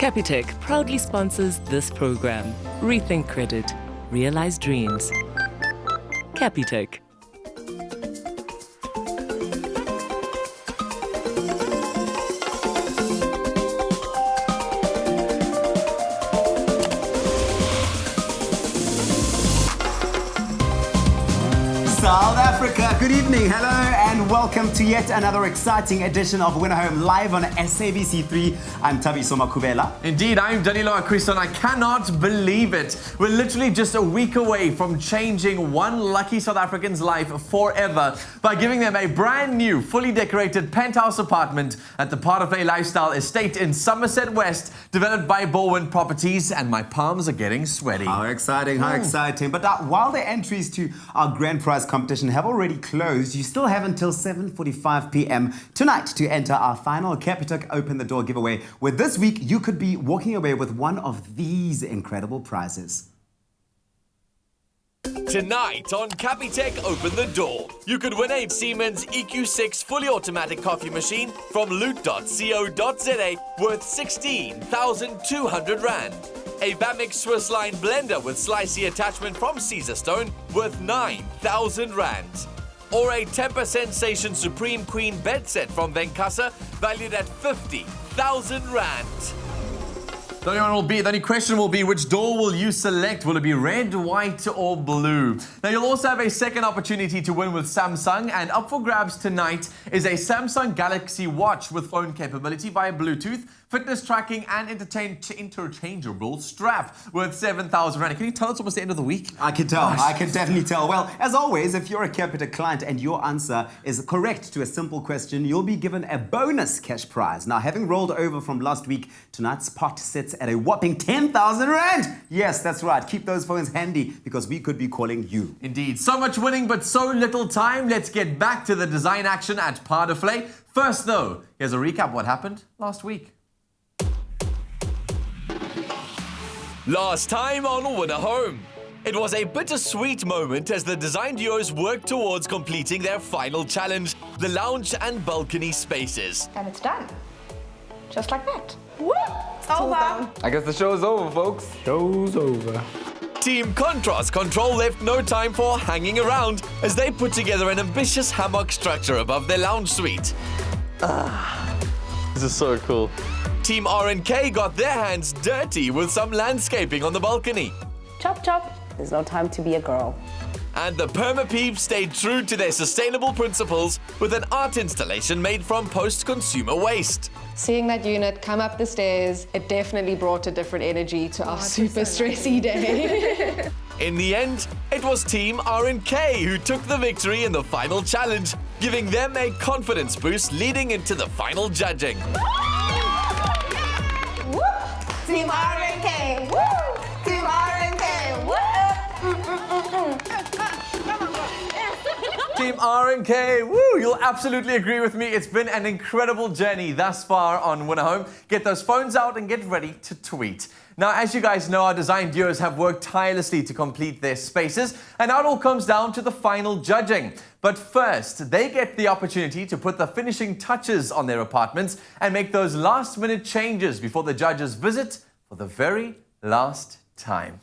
Capitec proudly sponsors this program. Rethink credit. Realize dreams. Capitec. South Africa, good evening, hello, and welcome to yet another exciting edition of Winner Home live on SABC3. I'm Tabiso Makubela. Indeed, I'm Danilo Akristo, and I cannot believe it. We're literally just a week away from changing one lucky South African's life forever by giving them a brand new, fully decorated penthouse apartment at the Part of Play Lifestyle Estate in Somerset West, developed by Baldwin Properties, and my palms are getting sweaty. How exciting, how exciting. But while the entries to our grand prize competition have already closed, you still have until 7:45 p.m. tonight to enter our final Capitec Open the Door giveaway, where this week you could be walking away with one of these incredible prizes. Tonight on Capitec Open the Door, you could win a Siemens EQ6 fully automatic coffee machine from loot.co.za worth 16,200 Rand. A Bamix Swiss line blender with slicey attachment from Caesarstone worth 9,000 Rand. Or a Temper Sensation Supreme Queen bed set from Venkasa valued at 50,000 Rand. The only question will be, which door will you select? Will it be red, white, or blue? Now, you'll also have a second opportunity to win with Samsung, and up for grabs tonight is a Samsung Galaxy Watch with phone capability via Bluetooth, fitness tracking, and interchangeable strap worth 7,000 Rand. Can you tell us almost the end of the week? I can tell. I can definitely tell. Well, as always, if you're a Capitec client and your answer is correct to a simple question, you'll be given a bonus cash prize. Now, having rolled over from last week, tonight's pot sits at a whopping 10,000 Rand. Yes, that's right. Keep those phones handy because we could be calling you. Indeed. So much winning, but so little time. Let's get back to the design action at Part of Play. First, though, here's a recap of what happened last week. Last time on Winner Home. It was a bittersweet moment as the design duos worked towards completing their final challenge, the lounge and balcony spaces. And it's done. Just like that. Woo! It's over. I guess the show's over, folks. Show's over. Team Contrast Control left no time for hanging around as they put together an ambitious hammock structure above their lounge suite. This is so cool. Team R&K got their hands dirty with some landscaping on the balcony. Chop, chop. There's no time to be a girl. And the Perma Peeps stayed true to their sustainable principles with an art installation made from post-consumer waste. Seeing that unit come up the stairs, it definitely brought a different energy to our super stressy day. In the end, it was Team R&K who took the victory in the final challenge, giving them a confidence boost leading into the final judging. Team R&K. Woo! Team R&K. Woo! Team R&K, woo! You'll absolutely agree with me. It's been an incredible journey thus far on Winner Home. Get those phones out and get ready to tweet. Now, as you guys know, our design duos have worked tirelessly to complete their spaces, and now it all comes down to the final judging. But first, they get the opportunity to put the finishing touches on their apartments and make those last-minute changes before the judges visit for the very last time.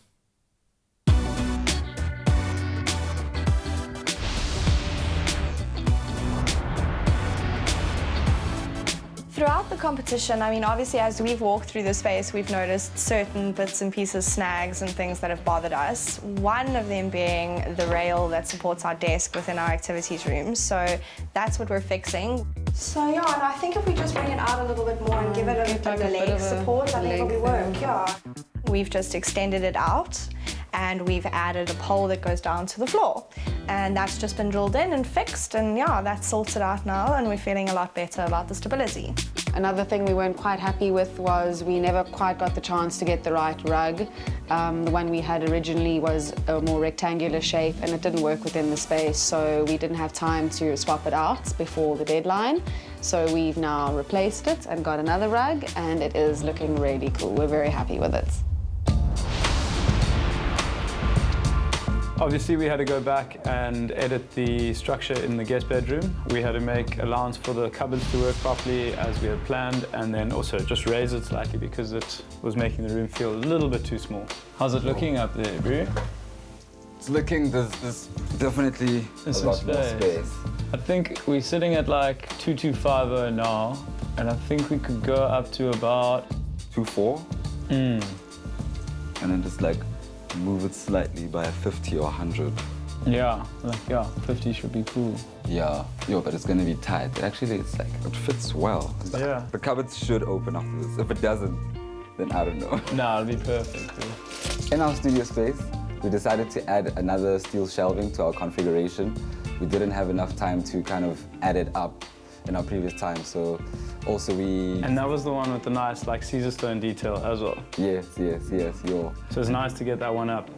Throughout the competition, I mean, obviously, as we've walked through the space, we've noticed certain bits and pieces, snags and things that have bothered us. One of them being the rail that supports our desk within our activities room. So that's what we're fixing. So yeah, and I think if we just bring it out a little bit more and give it a leg support, I think it'll be work, yeah. We've just extended it out and we've added a pole that goes down to the floor. And that's just been drilled in and fixed, and yeah, that's sorted out now, and we're feeling a lot better about the stability. Another thing we weren't quite happy with was we never quite got the chance to get the right rug. The one we had originally was a more rectangular shape and it didn't work within the space, so we didn't have time to swap it out before the deadline. So we've now replaced it and got another rug, and it is looking really cool. We're very happy with it. Obviously, we had to go back and edit the structure in the guest bedroom. We had to make allowance for the cupboards to work properly as we had planned, and then also just raise it slightly because it was making the room feel a little bit too small. How's it looking up there, Bru? It's looking, there's definitely a lot more space. I think we're sitting at like 2250 now, and I think we could go up to about 2.4. And then just like move it slightly by 50 or 100. Yeah, 50 should be cool. Yeah, but it's gonna be tight. Actually, it's like, it fits well. Yeah. The cupboards should open after this. If it doesn't, then I don't know. No, it'll be perfect. In our studio space, we decided to add another steel shelving to our configuration. We didn't have enough time to kind of add it up in our previous time, so also we... And that was the one with the nice like Caesar stone detail as well. Yes, So it's nice to get that one up.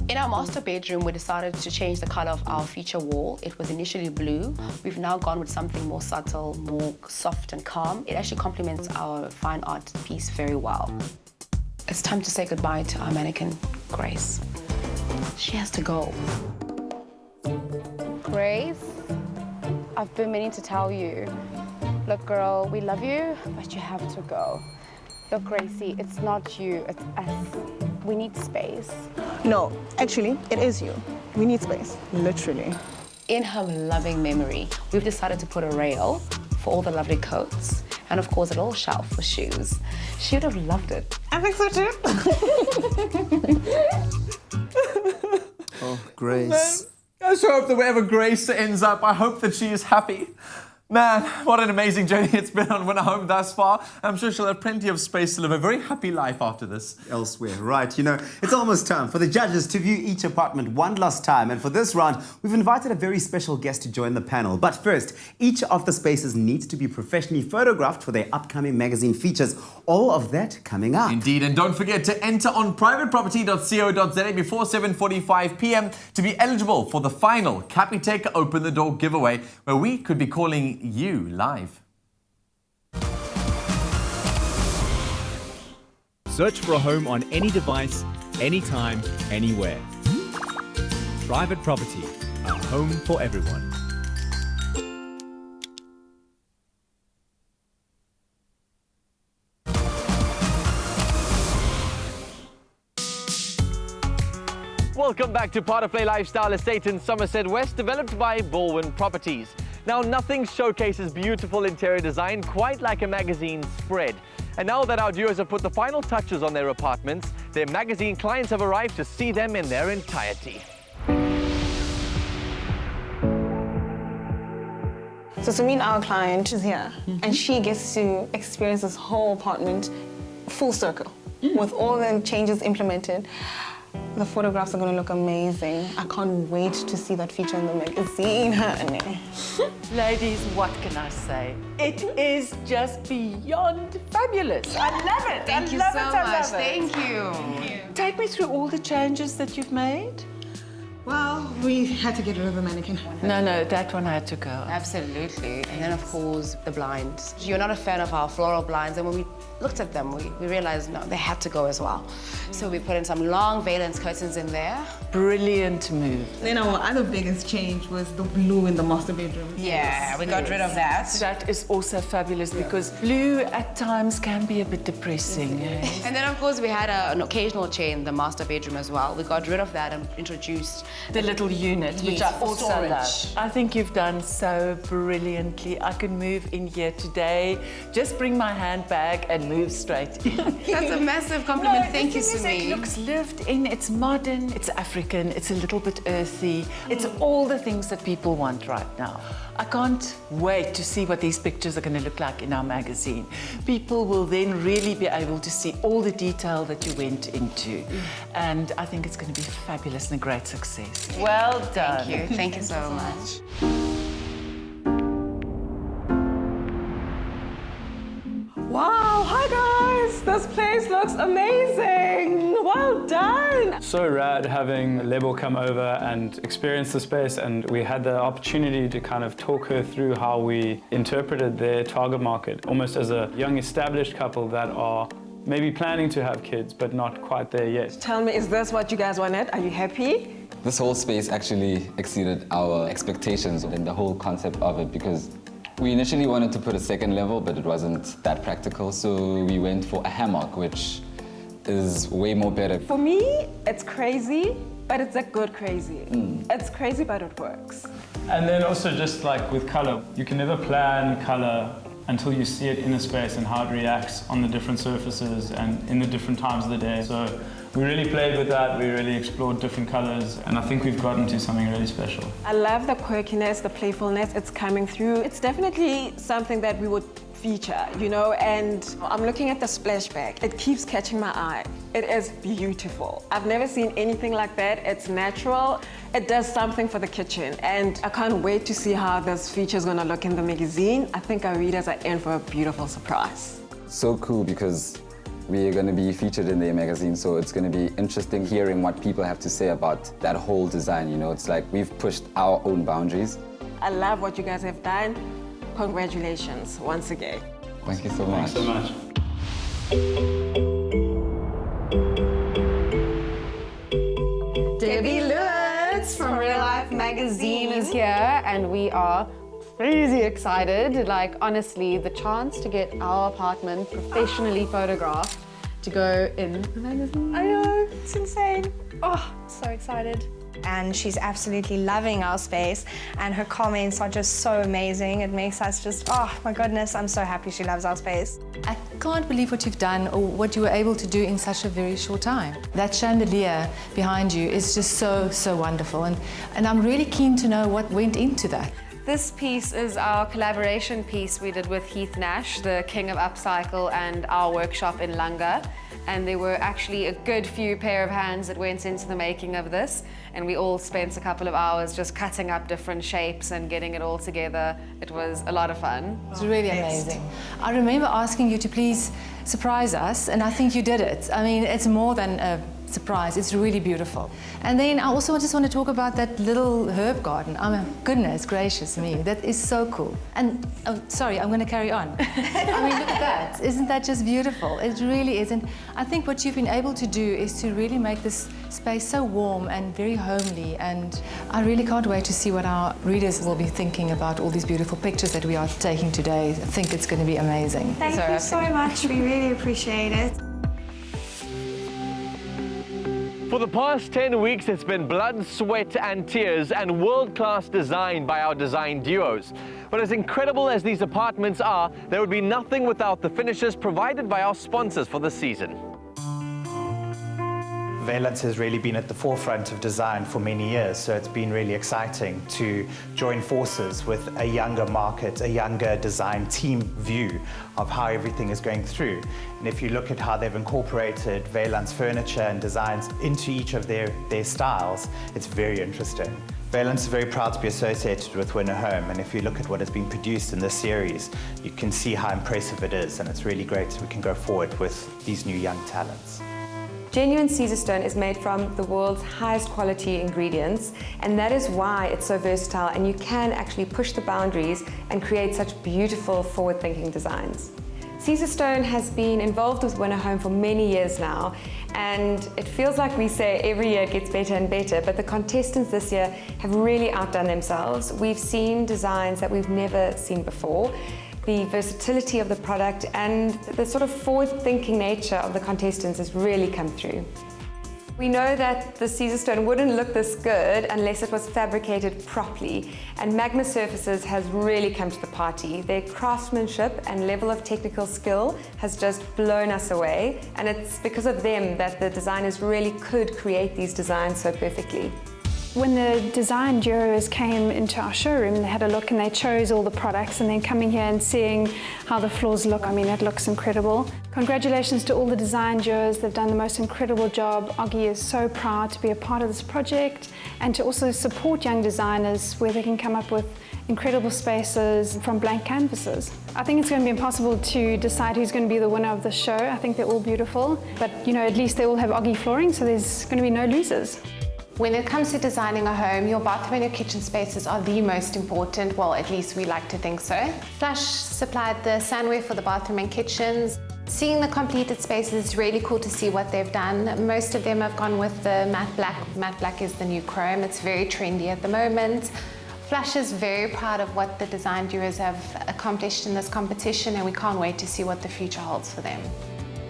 In our master bedroom, we decided to change the color of our feature wall. It was initially blue. We've now gone with something more subtle, more soft and calm. It actually complements our fine art piece very well. It's time to say goodbye to our mannequin, Grace. She has to go. Grace, I've been meaning to tell you. Look, girl, we love you, but you have to go. Look, Gracie, it's not you, it's us. We need space. No, actually, it is you. We need space, literally. In her loving memory, we've decided to put a rail for all the lovely coats, and of course a little shelf for shoes. She would have loved it. I think so too. Oh, Grace. I so hope that wherever Grace ends up, I hope that she is happy. Man, what an amazing journey it's been on Winner Home thus far. I'm sure she'll have plenty of space to live a very happy life after this. Elsewhere, right. You know, it's almost time for the judges to view each apartment one last time. And for this round, we've invited a very special guest to join the panel. But first, each of the spaces needs to be professionally photographed for their upcoming magazine features. All of that coming up. Indeed, and don't forget to enter on privateproperty.co.za before 7:45 p.m. to be eligible for the final Capitec Open the Door giveaway, where we could be calling you live. Search for a home on any device, anytime, anywhere. Private Property, a home for everyone. Welcome back to Part of Play Lifestyle Estate in Somerset West, developed by Baldwin Properties. Now, nothing showcases beautiful interior design quite like a magazine spread. And now that our duos have put the final touches on their apartments, their magazine clients have arrived to see them in their entirety. So Samin, our client, is here, and she gets to experience this whole apartment full circle with all the changes implemented. The photographs are going to look amazing. I can't wait to see that feature in the magazine, honey. Ladies, what can I say? It is just beyond fabulous. I love it. Thank you so much. Thank you. Take me through all the changes that you've made. Well, we had to get rid of the mannequin. No, that one had to go. Absolutely. And then, of course, the blinds. You're not a fan of our floral blinds, and when we looked at them, we realized, no, they had to go as well. So we put in some long valence curtains in there. Brilliant move. Then our other biggest change was the blue in the master bedroom. Yeah, we got rid of that. That is also fabulous because blue at times can be a bit depressing. And then, of course, we had an occasional chair in the master bedroom as well. We got rid of that and introduced the little unit, which I also love. I think you've done so brilliantly. I can move in here today, just bring my handbag and move straight in. That's a massive compliment. No, Thank you, Sumi. It looks lived in, it's modern, it's African, it's a little bit earthy. It's all the things that people want right now. I can't wait to see what these pictures are going to look like in our magazine. People will then really be able to see all the detail that you went into. And I think it's going to be fabulous and a great success. Well done. Thank you. Thank you so much. Wow, hi guys! This place looks amazing! Well done! So rad having Lebo come over and experience the space, and we had the opportunity to kind of talk her through how we interpreted their target market, almost as a young established couple that are maybe planning to have kids, but not quite there yet. Tell me, is this what you guys wanted? Are you happy? This whole space actually exceeded our expectations and the whole concept of it, because we initially wanted to put a second level, but it wasn't that practical, so we went for a hammock, which is way more better. For me, it's crazy, but it's a good crazy. It's crazy, but it works. And then also just like with color, you can never plan color until you see it in a space and how it reacts on the different surfaces and in the different times of the day. So we really played with that, we really explored different colors, and I think we've gotten to something really special. I love the quirkiness, the playfulness it's coming through. It's definitely something that we would feature, you know, and I'm looking at the splashback. It keeps catching my eye. It is beautiful. I've never seen anything like that. It's natural. It does something for the kitchen, and I can't wait to see how this feature is going to look in the magazine. I think our readers are in for a beautiful surprise. So cool, because we are going to be featured in the magazine, so it's going to be interesting hearing what people have to say about that whole design. You know, it's like we've pushed our own boundaries. I love what you guys have done. Congratulations once again. Thank you so much. Thanks so much. Debbie Lewis from Real Life Magazine is here, and we are crazy excited. Like, honestly, the chance to get our apartment professionally photographed to go in the magazine. I know, it's insane. Oh, so excited. And she's absolutely loving our space, and her comments are just so amazing. It makes us just, oh my goodness, I'm so happy she loves our space. I can't believe what you've done or what you were able to do in such a very short time. That chandelier behind you is just so, so wonderful, and I'm really keen to know what went into that. This piece is our collaboration piece we did with Heath Nash, the king of upcycle, and our workshop in Langa. And there were actually a good few pair of hands that went into the making of this, and we all spent a couple of hours just cutting up different shapes and getting it all together. It was a lot of fun. It was really amazing. I remember asking you to please surprise us, and I think you did it. I mean, it's more than a surprise. It's really beautiful. And then I also just want to talk about that little herb garden. Oh my goodness gracious me, that is so cool. And oh, sorry, I'm going to carry on. I mean, look at that. Isn't that just beautiful? It really is. And I think what you've been able to do is to really make this space so warm and very homely. And I really can't wait to see what our readers will be thinking about all these beautiful pictures that we are taking today. I think it's going to be amazing. Thank you so much. We really appreciate it. For the past 10 weeks, it's been blood, sweat, and tears and world-class design by our design duos. But as incredible as these apartments are, there would be nothing without the finishes provided by our sponsors for the season. Valence has really been at the forefront of design for many years, so it's been really exciting to join forces with a younger market, a younger design team view of how everything is going through. And if you look at how they've incorporated Valence furniture and designs into each of their styles, it's very interesting. Valence is very proud to be associated with Winner Home, and if you look at what has been produced in this series, you can see how impressive it is, and it's really great that we can go forward with these new young talents. Genuine Caesar stone is made from the world's highest quality ingredients, and that is why it's so versatile, and you can actually push the boundaries and create such beautiful forward-thinking designs. Caesar stone has been involved with Winner Home for many years now, and it feels like we say every year it gets better and better, but the contestants this year have really outdone themselves. We've seen designs that we've never seen before. The versatility of the product and the sort of forward-thinking nature of the contestants has really come through. We know that the Caesar stone wouldn't look this good unless it was fabricated properly, and Magma Surfaces has really come to the party. Their craftsmanship and level of technical skill has just blown us away, and it's because of them that the designers really could create these designs so perfectly. When the design jurors came into our showroom, they had a look and they chose all the products, and then coming here and seeing how the floors look, I mean, it looks incredible. Congratulations to all the design jurors. They've done the most incredible job. Oggy is so proud to be a part of this project and to also support young designers where they can come up with incredible spaces from blank canvases. I think it's going to be impossible to decide who's going to be the winner of the show. I think they're all beautiful, but you know, at least they all have Oggy flooring, so there's going to be no losers. When it comes to designing a home, your bathroom and your kitchen spaces are the most important. Well, at least we like to think so. Flush supplied the sandware for the bathroom and kitchens. Seeing the completed spaces, it's really cool to see what they've done. Most of them have gone with the matte black. Matte black is the new chrome. It's very trendy at the moment. Flush is very proud of what the design duos have accomplished in this competition, and we can't wait to see what the future holds for them.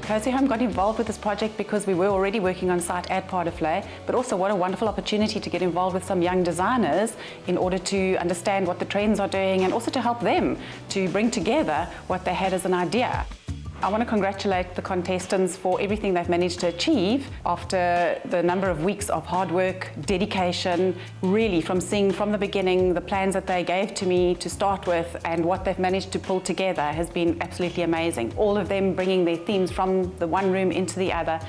Cozy Home got involved with this project because we were already working on site at Paardeflay, but also what a wonderful opportunity to get involved with some young designers in order to understand what the trends are doing and also to help them to bring together what they had as an idea. I want to congratulate the contestants for everything they've managed to achieve after the number of weeks of hard work, dedication, really from seeing from the beginning the plans that they gave to me to start with and what they've managed to pull together has been absolutely amazing. All of them bringing their themes from the one room into the other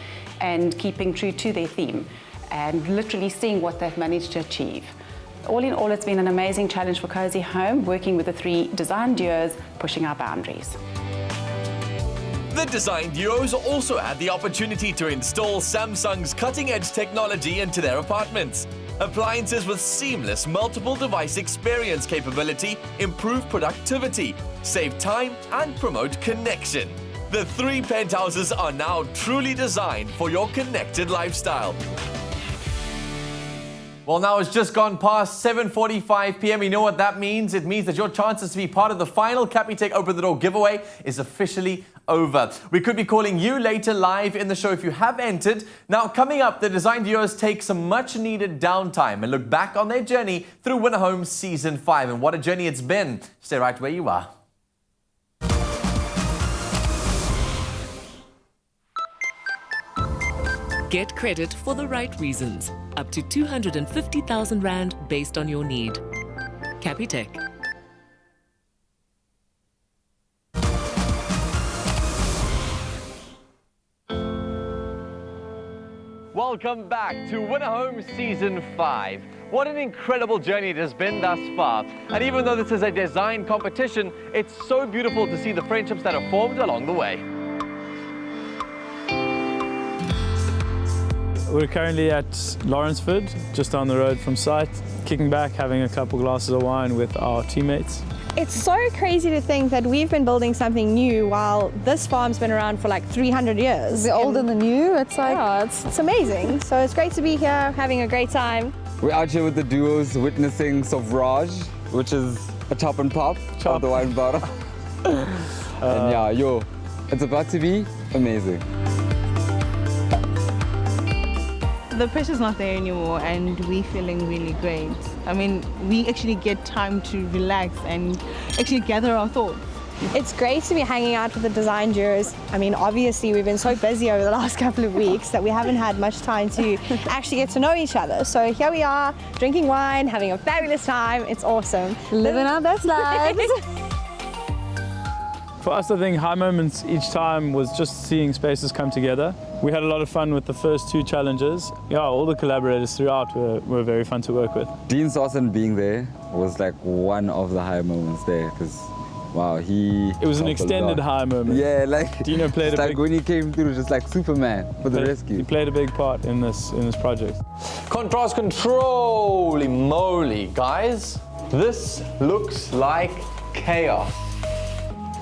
and keeping true to their theme and literally seeing what they've managed to achieve. All in all, it's been an amazing challenge for Cozy Home, working with the 3 design duos, pushing our boundaries. The design duos also had the opportunity to install Samsung's cutting-edge technology into their apartments. Appliances with seamless multiple device experience capability improve productivity, save time, and promote connection. The 3 penthouses are now truly designed for your connected lifestyle. Well, now it's just gone past 7:45 p.m. You know what that means? It means that your chances to be part of the final Capitec Open the Door giveaway is officially over. We could be calling you later live in the show if you have entered. Now, coming up, the design duos take some much-needed downtime and look back on their journey through Winner Homes Season 5. And what a journey it's been. Stay right where you are. Get credit for the right reasons. Up to 250,000 Rand based on your need. Capitec. Welcome back to Winner Homes Season 5. What an incredible journey it has been thus far. And even though this is a design competition, it's so beautiful to see the friendships that have formed along the way. We're currently at Lawrenceford, just down the road from site, kicking back, having a couple glasses of wine with our teammates. It's so crazy to think that we've been building something new while this farm's been around for like 300 years. The old and the new, it's like... Yeah, it's amazing. So it's great to be here, having a great time. We're out here with the duos witnessing Sauvage, which is a chop and pop of the wine bottle. And yeah, it's about to be amazing. The pressure's not there anymore and we're feeling really great. I mean, we actually get time to relax and actually gather our thoughts. It's great to be hanging out with the design duos. I mean, obviously we've been so busy over the last couple of weeks that we haven't had much time to actually get to know each other. So here we are, drinking wine, having a fabulous time. It's awesome. Living our best lives. For us, I think high moments each time was just seeing spaces come together. We had a lot of fun with the first 2 challenges. Yeah, all the collaborators throughout were very fun to work with. Dean Sawson being there was like one of the high moments there because, wow, It was an extended high moment. Yeah, like Dino played like when he came through, just like Superman for the rescue. He played a big part in this project. Contrast control, holy moly, guys. This looks like chaos.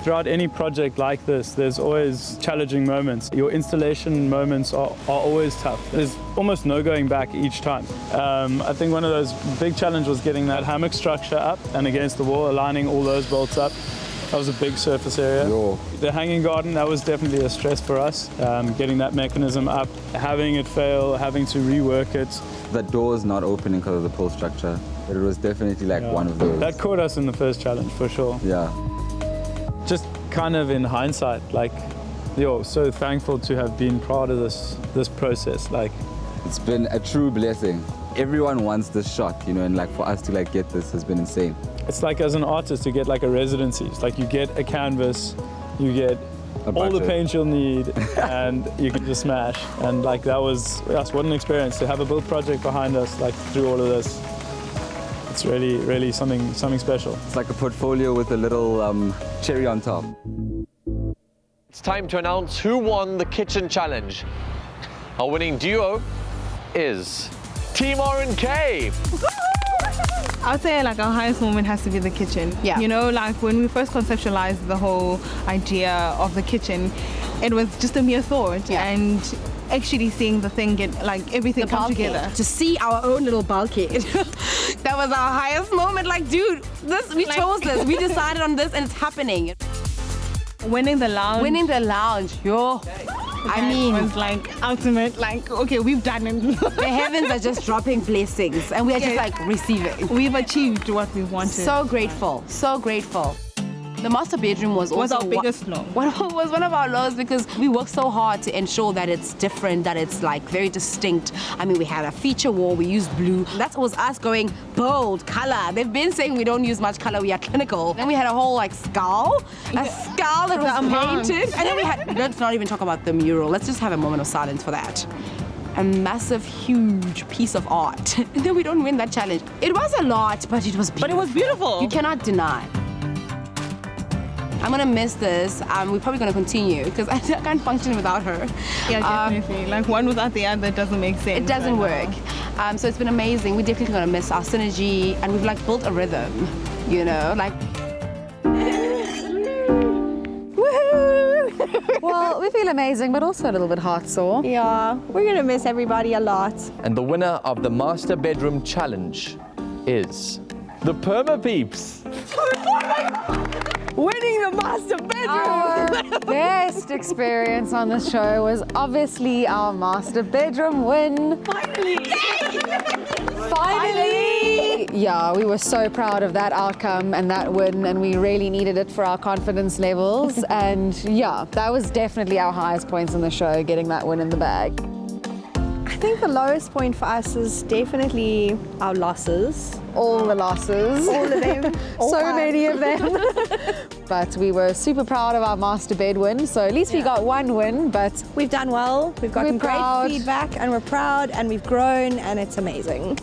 Throughout any project like this, there's always challenging moments. Your installation moments are always tough. There's almost no going back each time. I think one of those big challenges was getting that hammock structure up and against the wall, aligning all those bolts up. That was a big surface area. The hanging garden, that was definitely a stress for us, getting that mechanism up, having it fail, having to rework it. The door's not opening because of the pull structure, but it was definitely like one of those. That caught us in the first challenge, for sure. Yeah. Just kind of in hindsight, like, so thankful to have been part of this process. Like, it's been a true blessing. Everyone wants this shot, and like for us to like get this has been insane. It's like as an artist to get like a residency. It's like you get a canvas, you get all the paint you'll need, and you can just smash. And like that was, yes, what an experience to have a build project behind us, like through all of this. It's really, really something special. It's like a portfolio with a little cherry on top. It's time to announce who won the kitchen challenge. Our winning duo is Team R&K. I would say like our highest moment has to be the kitchen. Yeah. You know, like when we first conceptualized the whole idea of the kitchen, it was just a mere thought. Yeah. And actually seeing the thing get, like, everything come together. To see our own little bulkhead. That was our highest moment. Like, dude, we chose this. We decided on this and it's happening. Winning the lounge. Winning the lounge, yo. I mean, it was like ultimate, like, okay, we've done it. The heavens are just dropping blessings and we are just like receiving. We've achieved what we wanted. So grateful, so grateful. The master bedroom was also our biggest low. Was one of our lows because we worked so hard to ensure that it's different, that it's like very distinct. I mean, we had a feature wall, we used blue. That was us going bold, color. They've been saying we don't use much color, we are clinical. Then we had a whole like skull that was painted. And then we had, let's not even talk about the mural. Let's just have a moment of silence for that. A massive, huge piece of art. And then we don't win that challenge. It was a lot, but it was beautiful. But it was beautiful. You cannot deny. I'm gonna miss this. We're probably gonna continue because I can't function without her. Yeah, definitely. Like one without the other doesn't make sense. It doesn't work. So it's been amazing. We're definitely gonna miss our synergy, and we've like built a rhythm, you know, like. Well, we feel amazing, but also a little bit heart sore. Yeah, we're gonna miss everybody a lot. And the winner of the Master Bedroom Challenge is the Perma Peeps. Winning the master bedroom! Our best experience on the show was obviously our master bedroom win. Finally! Finally! Yeah, we were so proud of that outcome and that win, and we really needed it for our confidence levels. And yeah, that was definitely our highest points in the show, getting that win in the bag. I think the lowest point for us is definitely our losses. All the losses. All of them. So many of them. But we were super proud of our master bed win, so at least we got one win, but we've done well. We've gotten great feedback and we're proud and we've grown and it's amazing.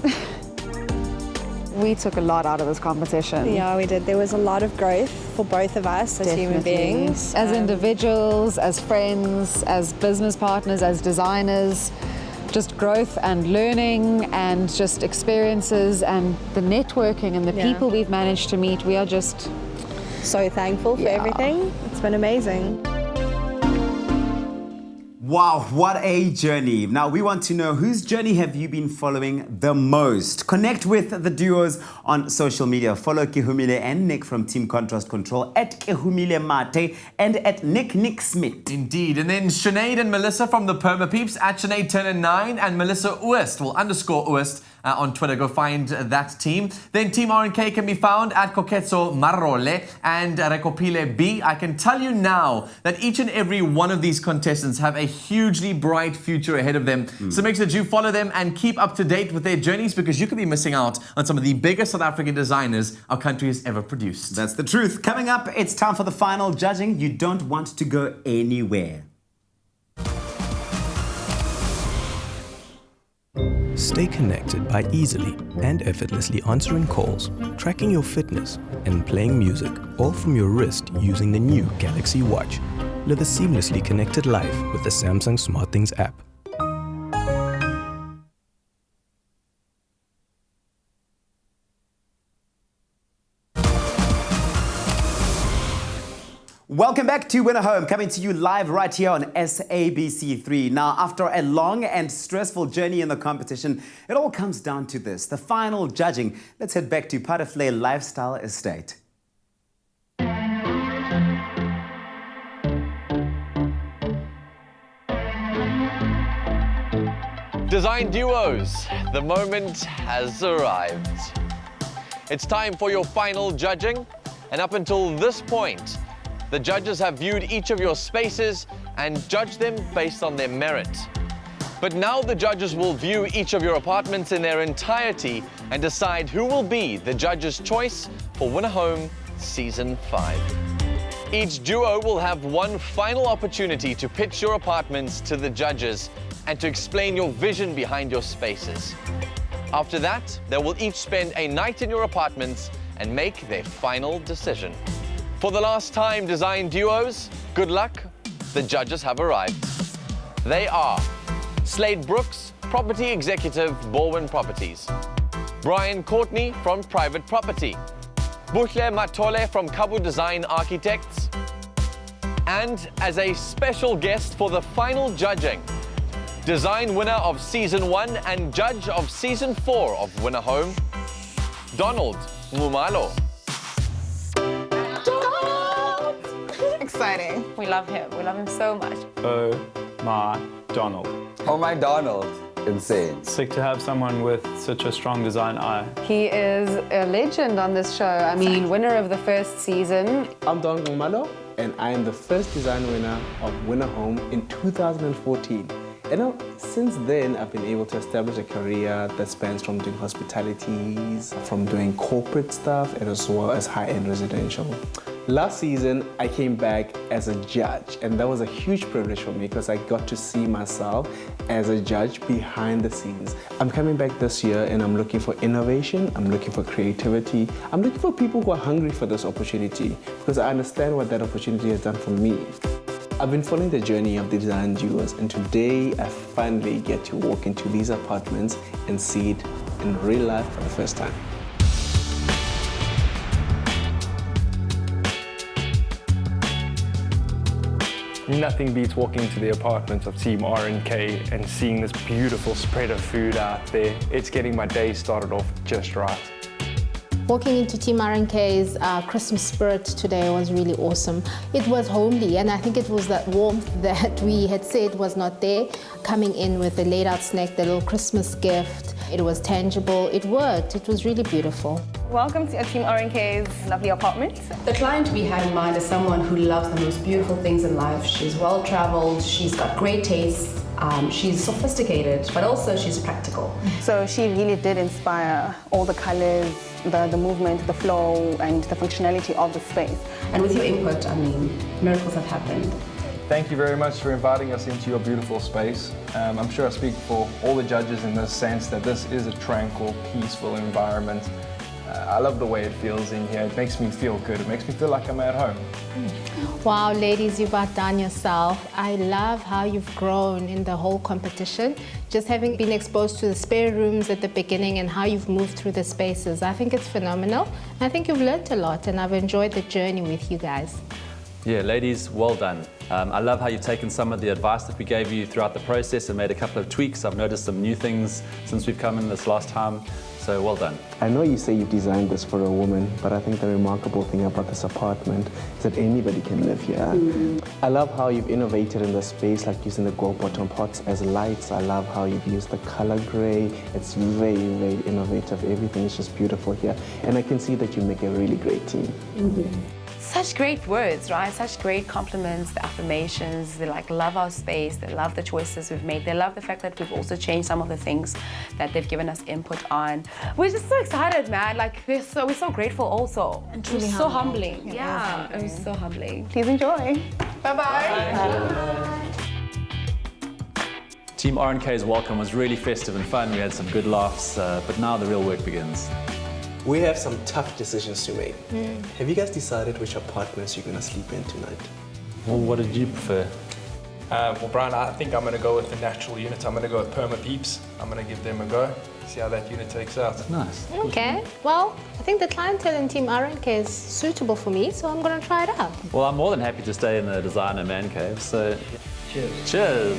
We took a lot out of this competition. Yeah, we did. There was a lot of growth for both of us as human beings. As individuals, as friends, as business partners, as designers. Just growth and learning and just experiences and the networking and the people we've managed to meet. We are just so thankful for everything. It's been amazing. Wow, what a journey. Now we want to know whose journey have you been following the most? Connect with the duos on social media. Follow Kehumile and Nick from Team Contrast Control at Kehumile Mate and at Nick Smith. Indeed. And then Sinead and Melissa from the Perma Peeps at Sinead Turner 9 and Melissa Oost, _Oost on Twitter. Go find that team. Then Team R&K can be found at Koketso Marole and Rekopile B. I can tell you now that each and every one of these contestants have a hugely bright future ahead of them. So make sure that you follow them and keep up to date with their journeys, because you could be missing out on some of the biggest South African designers our country has ever produced. That's the truth. Coming up, it's time for the final judging. You don't want to go anywhere. Stay connected by easily and effortlessly answering calls, tracking your fitness, and playing music, all from your wrist using the new Galaxy Watch. Live a seamlessly connected life with the Samsung SmartThings app. Welcome back to Winner Home, coming to you live right here on SABC3. Now, after a long and stressful journey in the competition, it all comes down to this, the final judging. Let's head back to Butterfly Lifestyle Estate. Design duos, the moment has arrived. It's time for your final judging, and up until this point, the judges have viewed each of your spaces and judged them based on their merit. But now the judges will view each of your apartments in their entirety and decide who will be the judge's choice for Winner Home Season 5. Each duo will have one final opportunity to pitch your apartments to the judges and to explain your vision behind your spaces. After that, they will each spend a night in your apartments and make their final decision. For the last time, design duos, good luck, the judges have arrived. They are Slade Brooks, Property Executive, Baldwin Properties. Brian Courtney from Private Property, Buhle Matole from Kabu Design Architects, and as a special guest for the final judging, design winner of Season 1 and judge of Season 4 of Winner Home, Donald Mumalo. Exciting. We love him. We love him so much. Oh my Donald. Oh my Donald. Insane. Sick to have someone with such a strong design eye. He is a legend on this show. I mean, winner of the first season. I'm Donald Mumalo, and I am the first design winner of Winner Home in 2014. And since then, I've been able to establish a career that spans from doing hospitalities, from doing corporate stuff, and as well as high-end residential. Last season, I came back as a judge, and that was a huge privilege for me because I got to see myself as a judge behind the scenes. I'm coming back this year and I'm looking for innovation, I'm looking for creativity, I'm looking for people who are hungry for this opportunity because I understand what that opportunity has done for me. I've been following the journey of the design duos, and today I finally get to walk into these apartments and see it in real life for the first time. Nothing beats walking into the apartments of Team R&K and seeing this beautiful spread of food out there. It's getting my day started off just right. Walking into Team R&K's Christmas spirit today was really awesome. It was homely, and I think it was that warmth that we had said was not there. Coming in with the laid out snack, the little Christmas gift, it was tangible, it worked, it was really beautiful. Welcome to Team R&K's lovely apartment. The client we had in mind is someone who loves the most beautiful things in life. She's well-traveled, she's got great taste, she's sophisticated, but also she's practical. So she really did inspire all the colors, the movement, the flow, and the functionality of the space. And with your input, I mean, miracles have happened. Thank you very much for inviting us into your beautiful space. I'm sure I speak for all the judges in this sense that this is a tranquil, peaceful environment. I love the way it feels in here. It makes me feel good. It makes me feel like I'm at home. Wow, ladies, you've outdone yourself. I love how you've grown in the whole competition. Just having been exposed to the spare rooms at the beginning and how you've moved through the spaces, I think it's phenomenal. I think you've learned a lot, and I've enjoyed the journey with you guys. Yeah, ladies, well done. I love how you've taken some of the advice that we gave you throughout the process and made a couple of tweaks. I've noticed some new things since we've come in this last time, so well done. I know you say you designed this for a woman, but I think the remarkable thing about this apartment is that anybody can live here. I love how you've innovated in the space, like using the gold bottom pots as lights. I love how you've used the color gray. It's very, very innovative. Everything is just beautiful here. And I can see that you make a really great team. Such great words, right? Such great compliments, the affirmations. They love our space. They love the choices we've made. They love the fact that we've also changed some of the things that they've given us input on. We're just so excited, man. We're so grateful also. And truly so humbling. humbling. Yeah, it was so humbling. Please enjoy. Bye-bye. Team R&K's welcome was really festive and fun. We had some good laughs, but now the real work begins. We have some tough decisions to make. Have you guys decided which apartments you're going to sleep in tonight? Well, what did you prefer? Well, Brian, I think I'm going to go with the natural unit. I'm going to go with Perma Peeps. I'm going to give them a go, see how that unit takes out. Nice. Okay, well, I think the clientele in Team R&K is suitable for me, so I'm going to try it out. Well, I'm more than happy to stay in the designer man cave, so cheers. Cheers.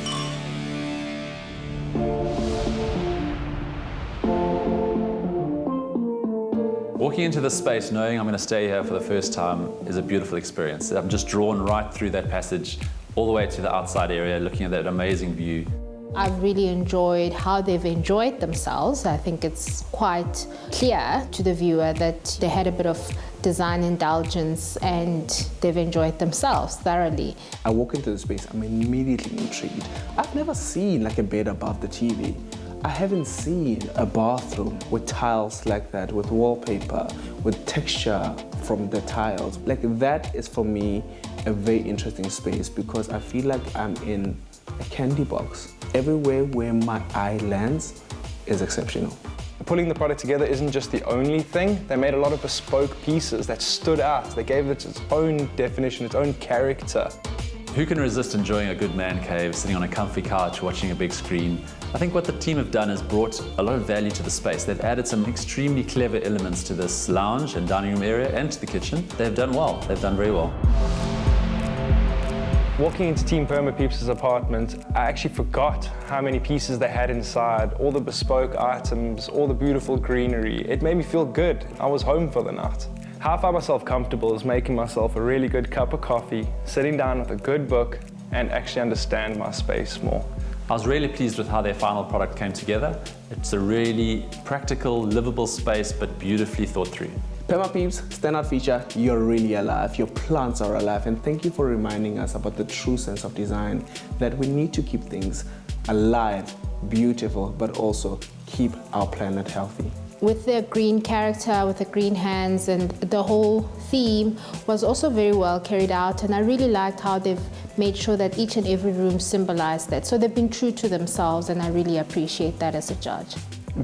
Walking into this space knowing I'm going to stay here for the first time is a beautiful experience. I'm just drawn right through that passage all the way to the outside area, looking at that amazing view. I've really enjoyed how they've enjoyed themselves. I think it's quite clear to the viewer that they had a bit of design indulgence and they've enjoyed themselves thoroughly. I walk into the space, I'm immediately intrigued. I've never seen a bed above the TV. I haven't seen a bathroom with tiles like that, with wallpaper, with texture from the tiles. That is for me a very interesting space because I feel like I'm in a candy box. Everywhere where my eye lands is exceptional. Pulling the product together isn't just the only thing. They made a lot of bespoke pieces that stood out. They gave it its own definition, its own character. Who can resist enjoying a good man cave, sitting on a comfy couch, watching a big screen? I think what the team have done is brought a lot of value to the space. They've added some extremely clever elements to this lounge and dining room area and to the kitchen. They've done well. They've done very well. Walking into Team Perma Peeps' apartment, I actually forgot how many pieces they had inside, all the bespoke items, all the beautiful greenery. It made me feel good. I was home for the night. How I found myself comfortable is making myself a really good cup of coffee, sitting down with a good book, and actually understand my space more. I was really pleased with how their final product came together. It's a really practical, livable space, but beautifully thought through. Perma Peeps, standout feature, you're really alive, your plants are alive, and thank you for reminding us about the true sense of design, that we need to keep things alive, beautiful, but also keep our planet healthy. With their green character, with the green hands, and the whole theme was also very well carried out, and I really liked how they've made sure that each and every room symbolized that. So they've been true to themselves, and I really appreciate that as a judge.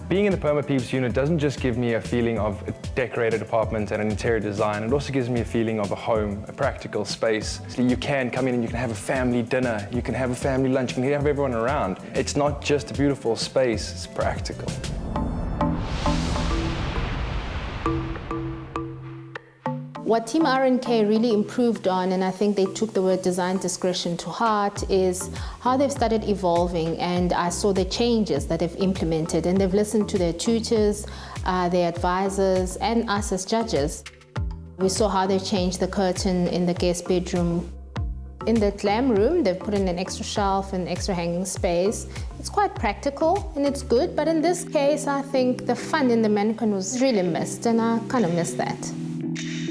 Being in the Perma Peeps unit doesn't just give me a feeling of a decorated apartment and an interior design, it also gives me a feeling of a home, a practical space. So you can come in and you can have a family dinner, you can have a family lunch, you can have everyone around. It's not just a beautiful space, it's practical. What Team R&K really improved on, and I think they took the word design discretion to heart, is how they've started evolving, and I saw the changes that they've implemented, and they've listened to their tutors, their advisors, and us as judges. We saw how they've changed the curtain in the guest bedroom. In the glam room, they've put in an extra shelf and extra hanging space. It's quite practical and it's good, but in this case, I think the fun in the mannequin was really missed, and I kind of missed that.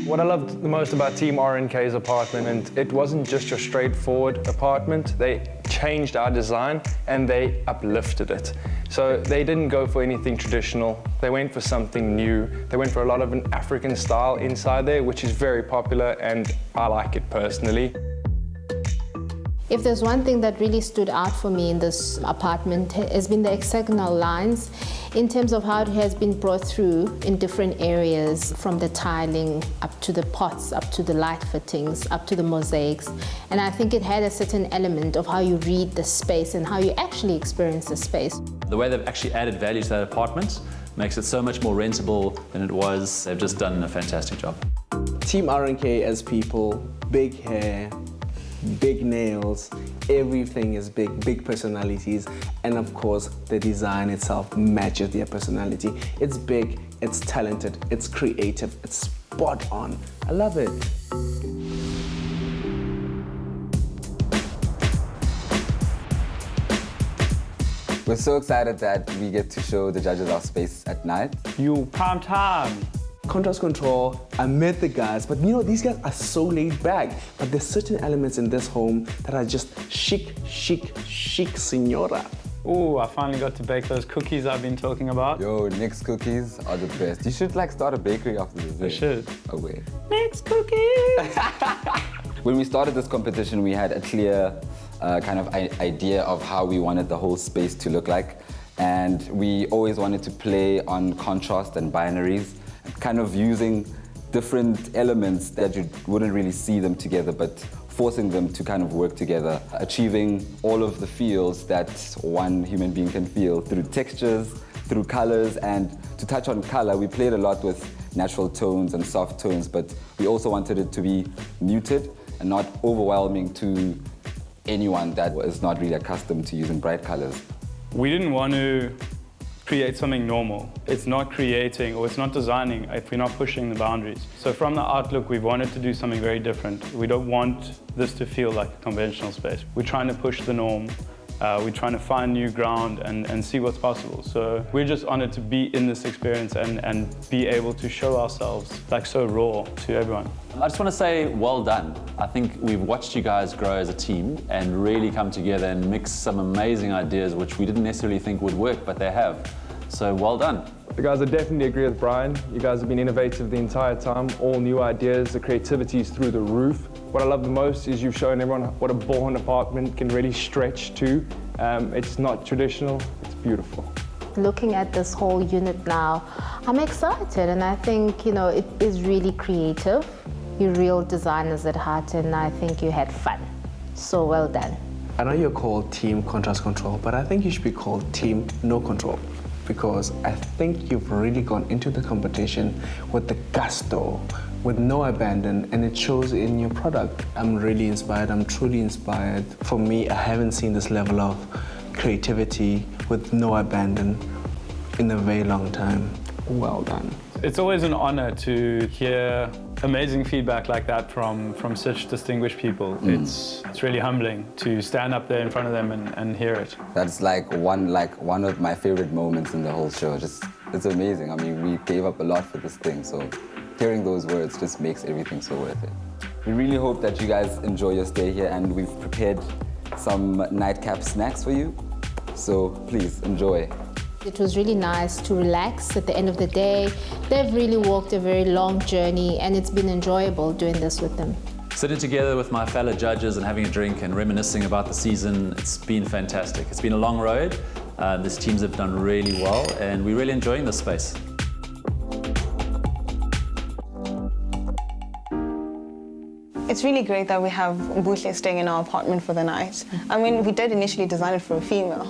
What I loved the most about Team R&K's apartment, and it wasn't just your straightforward apartment, they changed our design and they uplifted it. So they didn't go for anything traditional, they went for something new. They went for a lot of an African style inside there, which is very popular, and I like it personally. If there's one thing that really stood out for me in this apartment, has been the hexagonal lines in terms of how it has been brought through in different areas, from the tiling up to the pots, up to the light fittings, up to the mosaics. And I think it had a certain element of how you read the space and how you actually experience the space. The way they've actually added value to that apartment makes it so much more rentable than it was. They've just done a fantastic job. Team R&K as people, big hair, big nails, everything is big personalities, and of course the design itself matches their personality. It's big, it's talented, it's creative, it's spot on. I love it. We're so excited that we get to show the judges our space at night. You prime time. Contrast control, I met the guys, but you know, these guys are so laid back. But there's certain elements in this home that are just chic, senora. Oh, I finally got to bake those cookies I've been talking about. Yo, Nick's cookies are the best. You should like start a bakery after this. I should. Oh wait. Nick's cookies! When we started this competition, we had a clear kind of idea of how we wanted the whole space to look like. And we always wanted to play on contrast and binaries, kind of using different elements that you wouldn't really see them together, but forcing them to kind of work together, achieving all of the feels that one human being can feel through textures, through colors. And to touch on color, we played a lot with natural tones and soft tones, but we also wanted it to be muted and not overwhelming to anyone that is not really accustomed to using bright colors. We didn't want to create something normal. It's not creating or it's not designing if we're not pushing the boundaries. So from the outlook, we wanted to do something very different. We don't want this to feel like a conventional space. We're trying to push the norm. We're trying to find new ground and see what's possible. So we're just honored to be in this experience and be able to show ourselves like so raw to everyone. I just want to say well done. I think we've watched you guys grow as a team and really come together and mix some amazing ideas which we didn't necessarily think would work, but they have. So well done. The guys, I definitely agree with Brian. You guys have been innovative the entire time, all new ideas, the creativity is through the roof. What I love the most is you've shown everyone what a bullhorn apartment can really stretch to. It's not traditional, it's beautiful. Looking at this whole unit now, I'm excited, and I think, you know, it is really creative. You're real designers at heart, and I think you had fun. So well done. I know you're called Team Contrast Control, but I think you should be called Team No Control, because I think you've really gone into the competition with the gusto, with no abandon, and it shows in your product. I'm really inspired, I'm truly inspired. For me, I haven't seen this level of creativity with no abandon in a very long time. Well done. It's always an honor to hear amazing feedback like that from such distinguished people. It's really humbling to stand up there in front of them and hear it. That's like one of my favorite moments in the whole show. It's amazing. I mean, we gave up a lot for this thing, so hearing those words just makes everything so worth it. We really hope that you guys enjoy your stay here, and we've prepared some nightcap snacks for you, so please enjoy. It was really nice to relax at the end of the day. They've really walked a very long journey, and it's been enjoyable doing this with them. Sitting together with my fellow judges and having a drink and reminiscing about the season, it's been fantastic. It's been a long road. These teams have done really well, and we're really enjoying this space. It's really great that we have Buhle staying in our apartment for the night. I mean, we did initially design it for a female.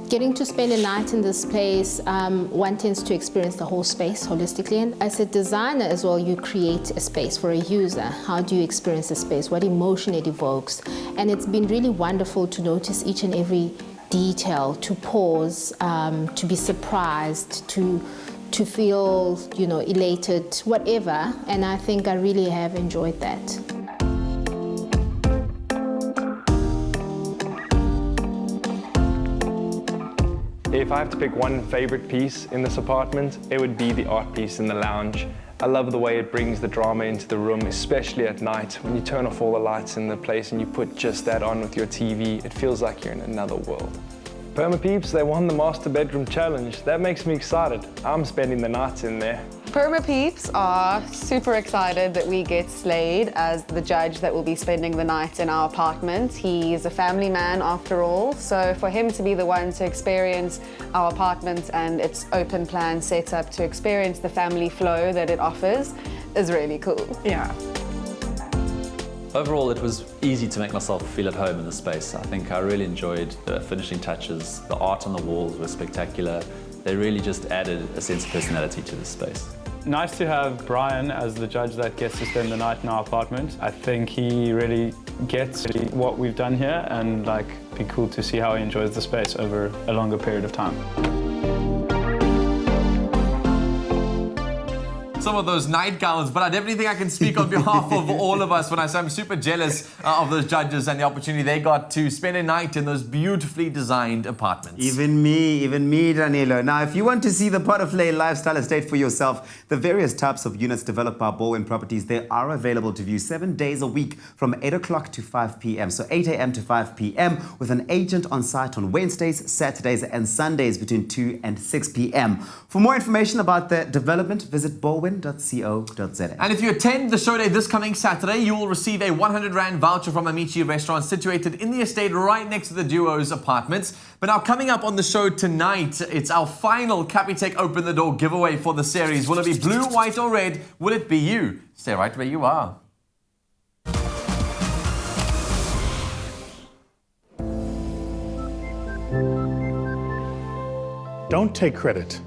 Getting to spend a night in this place, one tends to experience the whole space holistically. And as a designer as well, you create a space for a user. How do you experience the space? What emotion it evokes? And it's been really wonderful to notice each and every detail, to pause, to be surprised, to feel, elated, whatever. And I think I really have enjoyed that. If I have to pick one favorite piece in this apartment, it would be the art piece in the lounge. I love the way it brings the drama into the room, especially at night. When you turn off all the lights in the place and you put just that on with your TV, it feels like you're in another world. Perma Peeps, they won the Master Bedroom Challenge. That makes me excited. I'm spending the nights in there. Perma Peeps are super excited that we get Slade as the judge that will be spending the night in our apartment. He's a family man after all, so for him to be the one to experience our apartment and its open plan setup, to experience the family flow that it offers, is really cool. Yeah. Overall, it was easy to make myself feel at home in the space. I think I really enjoyed the finishing touches. The art on the walls was spectacular. They really just added a sense of personality to the space. Nice to have Brian as the judge that gets to spend the night in our apartment. I think he really gets what we've done here, and it'd be cool to see how he enjoys the space over a longer period of time. Some of those nightgowns, but I definitely think I can speak on behalf of all of us when I say I'm super jealous of those judges and the opportunity they got to spend a night in those beautifully designed apartments. Even me, Danilo. Now, if you want to see the Pot of Lay lifestyle estate for yourself, the various types of units developed by Baldwin Properties, they are available to view 7 days a week from 8 o'clock to 5 p.m. So 8 a.m. to 5 p.m. with an agent on site on Wednesdays, Saturdays and Sundays between 2 and 6 p.m. For more information about the development, visit baldwin.co.za. And if you attend the show day this coming Saturday, you will receive a 100 Rand voucher from Amici restaurant situated in the estate right next to the duo's apartments. But now coming up on the show tonight, it's our final Capitec Open the Door giveaway for the series. Will it be blue, white or red? Will it be you? Stay right where you are. Don't take credit.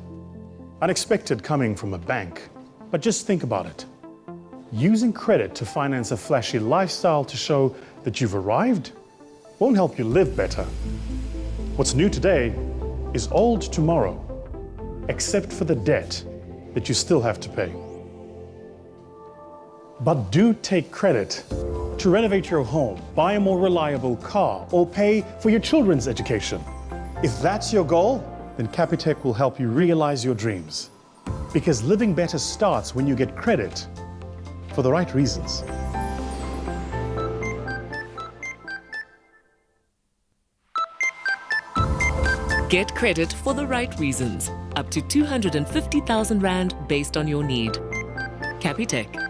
Unexpected coming from a bank. But just think about it. Using credit to finance a flashy lifestyle to show that you've arrived won't help you live better. What's new today is old tomorrow, except for the debt that you still have to pay. But do take credit to renovate your home, buy a more reliable car, or pay for your children's education. If that's your goal, then Capitec will help you realize your dreams. Because living better starts when you get credit for the right reasons. Get credit for the right reasons. Up to 250,000 Rand based on your need. Capitec.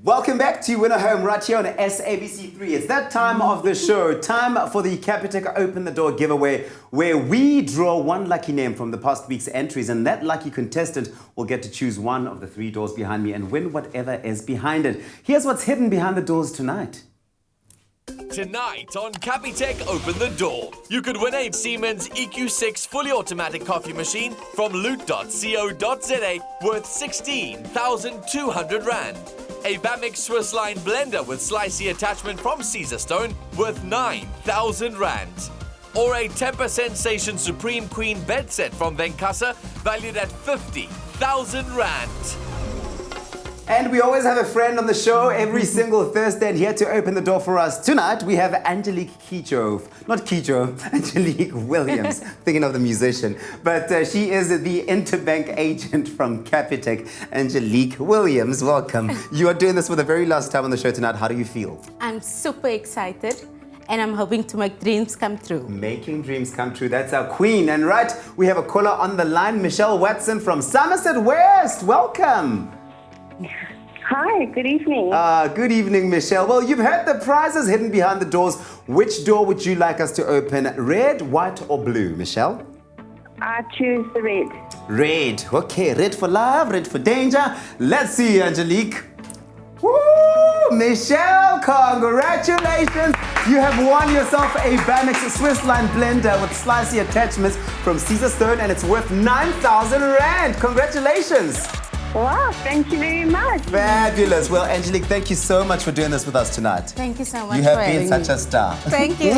Welcome back to Winner Home right here on SABC3. It's that time of the show, time for the Capitec Open the Door giveaway, where we draw one lucky name from the past week's entries, and that lucky contestant will get to choose one of the 3 doors behind me and win whatever is behind it. Here's what's hidden behind the doors tonight. Tonight on Capitec Open the Door, you could win a Siemens EQ6 fully automatic coffee machine from loot.co.za worth 16,200 Rand. A Bamix Swiss line blender with slicey attachment from Caesarstone worth 9,000 Rand. Or a Temper Sensation Supreme Queen bed set from Venkasa valued at 50,000 Rand. And we always have a friend on the show every single Thursday, and here to open the door for us tonight, we have Angelique Angelique Williams, thinking of the musician. But she is the interbank agent from Capitec. Angelique Williams, welcome. You are doing this for the very last time on the show tonight. How do you feel? I'm super excited, and I'm hoping to make dreams come true. Making dreams come true, that's our queen. And right, we have a caller on the line, Michelle Watson from Somerset West. Welcome. Hi, good evening. Good evening, Michelle. Well, you've heard the prizes hidden behind the doors. Which door would you like us to open? Red, white, or blue, Michelle? I choose the red. Red. Okay, red for love, red for danger. Let's see, Angelique. Woo! Michelle, congratulations. You have won yourself a Bamix Swiss line blender with slicey attachments from Caesarstone, and it's worth 9,000 Rand. Congratulations. Wow, thank you very much. Fabulous. Well, Angelique, thank you so much for doing this with us tonight. Thank you so much. You have been such a star. Thank you.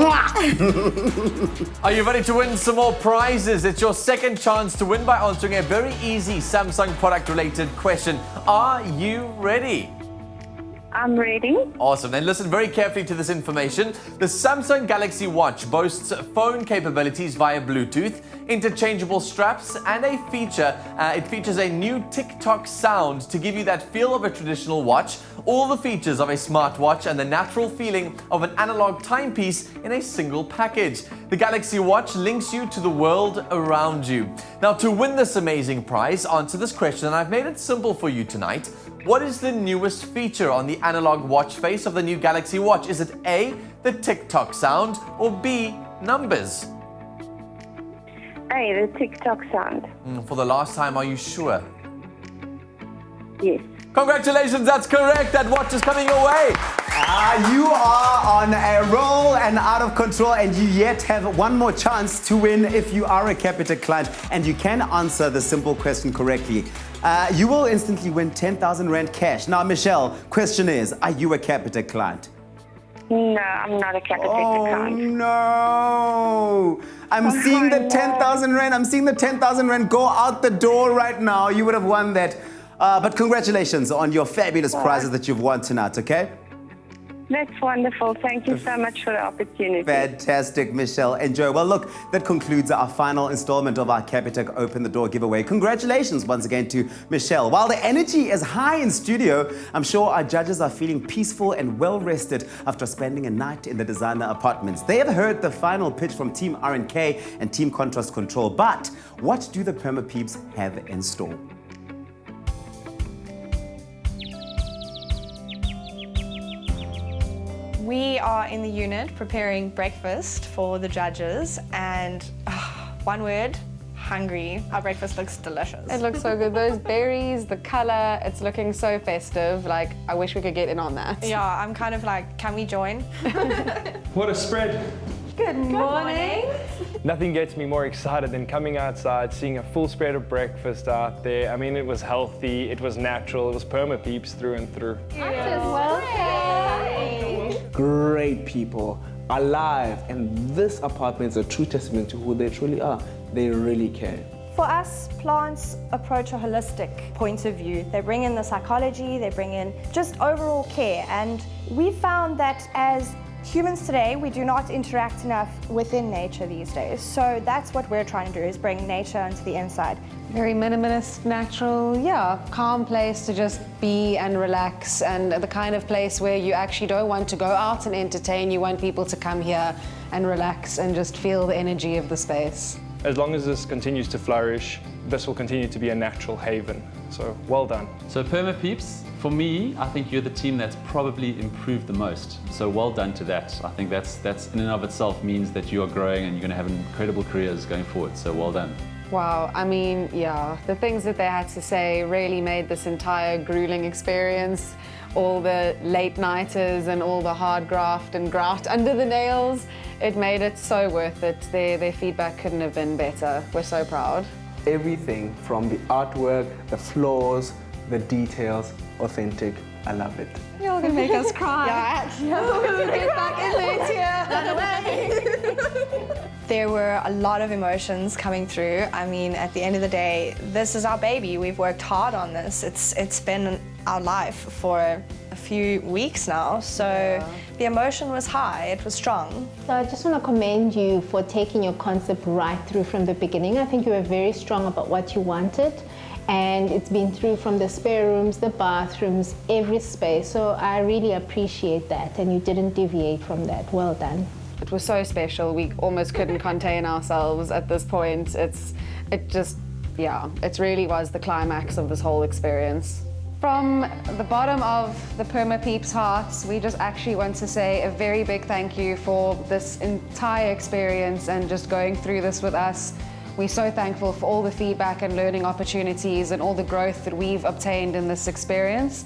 Are you ready to win some more prizes? It's your second chance to win by answering a very easy Samsung product-related question. Are you ready? I'm ready. Awesome. Then listen very carefully to this information. The Samsung Galaxy Watch boasts phone capabilities via Bluetooth, interchangeable straps, and a feature. It features a new TikTok sound to give you that feel of a traditional watch, all the features of a smartwatch, and the natural feeling of an analog timepiece in a single package. The Galaxy Watch links you to the world around you. Now, to win this amazing prize, answer this question, and I've made it simple for you tonight. What is the newest feature on the analog watch face of the new Galaxy Watch? Is it A, the TikTok sound, or B, numbers? A, the TikTok sound. For the last time, are you sure? Yes. Congratulations, that's correct. That watch is coming your way. You are on a roll and out of control, and you yet have one more chance to win if you are a Capitec client and you can answer the simple question correctly. You will instantly win 10,000 Rand cash. Now, Michelle, question is, are you a Capitec client? No, I'm not a Capitec client. No! I'm seeing the 10,000 Rand. I'm seeing the 10,000 Rand go out the door right now. You would have won that. But congratulations on your fabulous prizes that you've won tonight, okay? That's wonderful. Thank you so much for the opportunity. Fantastic, Michelle. Enjoy. Well, look, that concludes our final installment of our Capitec Open the Door giveaway. Congratulations once again to Michelle. While the energy is high in studio, I'm sure our judges are feeling peaceful and well-rested after spending a night in the designer apartments. They have heard the final pitch from Team R&K and Team Contrast Control. But what do the Perma Peeps have in store? We are in the unit preparing breakfast for the judges, and one word, hungry. Our breakfast looks delicious. It looks so good. Those berries, the color, it's looking so festive. Like, I wish we could get in on that. Yeah, I'm kind of like, can we join? What a spread. Good morning. Nothing gets me more excited than coming outside, seeing a full spread of breakfast out there. I mean, it was healthy, it was natural, it was Perma Peeps through and through. Great people, alive, and this apartment is a true testament to who they truly are. They really care. For us, plants approach a holistic point of view. They bring in the psychology, they bring in just overall care, and we found that as humans today, we do not interact enough within nature these days. So that's what we're trying to do, is bring nature into the inside. Very minimalist, natural, calm place to just be and relax, and the kind of place where you actually don't want to go out and entertain. You want people to come here and relax and just feel the energy of the space. As long as this continues to flourish, this will continue to be a natural haven. So well done. So Perma Peeps, for me, I think you're the team that's probably improved the most. So well done to that. I think that's in and of itself means that you are growing and you're going to have incredible careers going forward. So well done. Wow, I mean, yeah, the things that they had to say really made this entire grueling experience. All the late-nighters and all the hard graft and graft under the nails, it made it so worth it. Their feedback couldn't have been better. We're so proud. Everything from the artwork, the floors, the details, authentic. I love it. You're gonna make us cry. Get back in there, Tia. Run away. There were a lot of emotions coming through. I mean, at the end of the day, this is our baby. We've worked hard on this. It's been our life for a few weeks now, so the emotion was high, it was strong. So I just want to commend you for taking your concept right through from the beginning. I think you were very strong about what you wanted, and it's been through from the spare rooms, the bathrooms, every space. So I really appreciate that, and you didn't deviate from that. Well done. It was so special. We almost couldn't contain ourselves at this point. It really was the climax of this whole experience. From the bottom of the Perma Peeps hearts, we just actually want to say a very big thank you for this entire experience and just going through this with us. We're so thankful for all the feedback and learning opportunities and all the growth that we've obtained in this experience.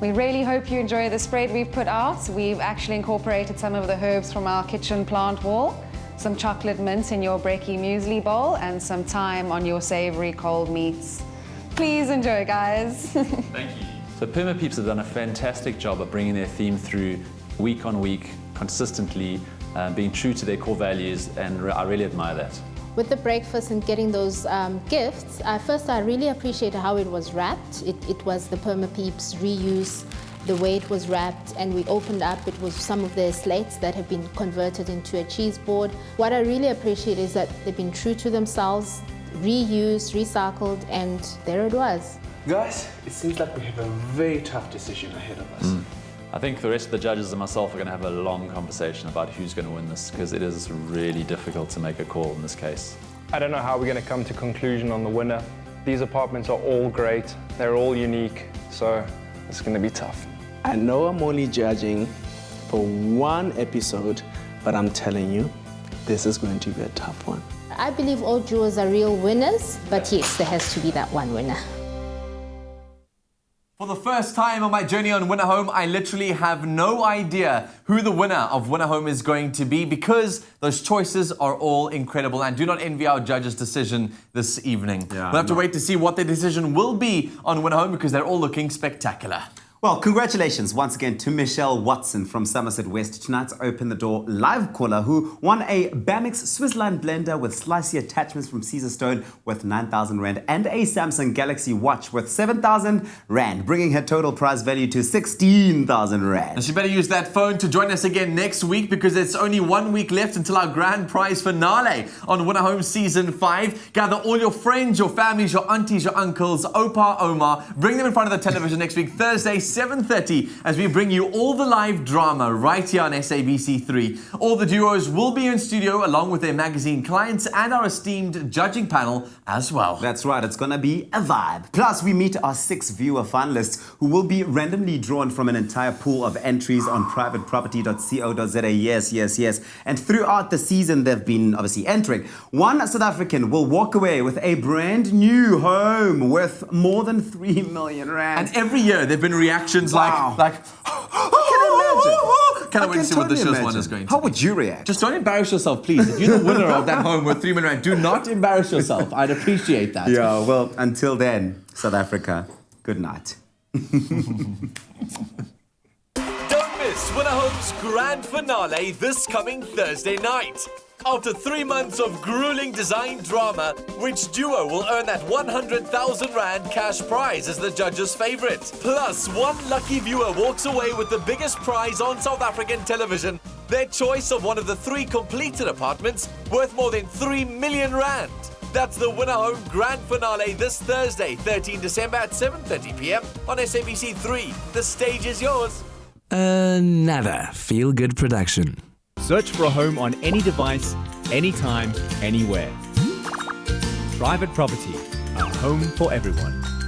We really hope you enjoy the spread we've put out. We've actually incorporated some of the herbs from our kitchen plant wall, some chocolate mint in your brekkie muesli bowl, and some thyme on your savory cold meats. Please enjoy, guys. Thank you. So Perma Peeps have done a fantastic job of bringing their theme through week on week, consistently, being true to their core values, and I really admire that. With the breakfast and getting those gifts, first I really appreciated how it was wrapped. It was the Perma Peeps reuse, the way it was wrapped, and we opened up, it was some of their slates that have been converted into a cheese board. What I really appreciate is that they've been true to themselves, reused, recycled, and there it was. Guys, it seems like we have a very tough decision ahead of us. I think the rest of the judges and myself are going to have a long conversation about who's going to win this, because it is really difficult to make a call in this case. I don't know how we're going to come to conclusion on the winner. These apartments are all great, they're all unique, so it's going to be tough. I know I'm only judging for one episode, but I'm telling you, this is going to be a tough one. I believe all jurors are real winners, but yes, there has to be that one winner. For the first time on my journey on Winner Home, I literally have no idea who the winner of Winner Home is going to be, because those choices are all incredible, and do not envy our judges' decision this evening. We'll have to wait to see what their decision will be on Winner Home, because they're all looking spectacular. Well, congratulations once again to Michelle Watson from Somerset West, tonight's Open the Door live caller, who won a Bamix Swizzline blender with slicey attachments from Caesar Stone worth 9,000 Rand and a Samsung Galaxy Watch worth 7,000 Rand, bringing her total prize value to 16,000 Rand. And she better use that phone to join us again next week, because it's only 1 week left until our grand prize finale on Winner Home Season 5. Gather all your friends, your families, your aunties, your uncles, Opa, Oma. Bring them in front of the television next week, Thursday, 7:30, as we bring you all the live drama right here on SABC3. All the duos will be in studio along with their magazine clients and our esteemed judging panel as well. That's right, it's gonna be a vibe. Plus, we meet our 6 viewer finalists who will be randomly drawn from an entire pool of entries on privateproperty.co.za. Yes. And throughout the season, they've been obviously entering. One South African will walk away with a brand new home worth more than 3 million Rand. And every year they've been reactions like Can't wait to see what this year's one is going to be. How would you react? Just don't embarrass yourself, please. If you're the winner of that home worth 3 million Rand, do not embarrass yourself. I'd appreciate that. Yeah, well, until then, South Africa, good night. Don't miss Winner Home's grand finale this coming Thursday night. After 3 months of grueling design drama, which duo will earn that 100,000 Rand cash prize as the judge's favourite? Plus, one lucky viewer walks away with the biggest prize on South African television, their choice of one of the 3 completed apartments worth more than 3 million Rand. That's the Winner Home grand finale this Thursday, 13 December at 7:30 p.m. on SABC3. The stage is yours. Another feel-good production. Search for a home on any device, anytime, anywhere. Private Property, A home for everyone.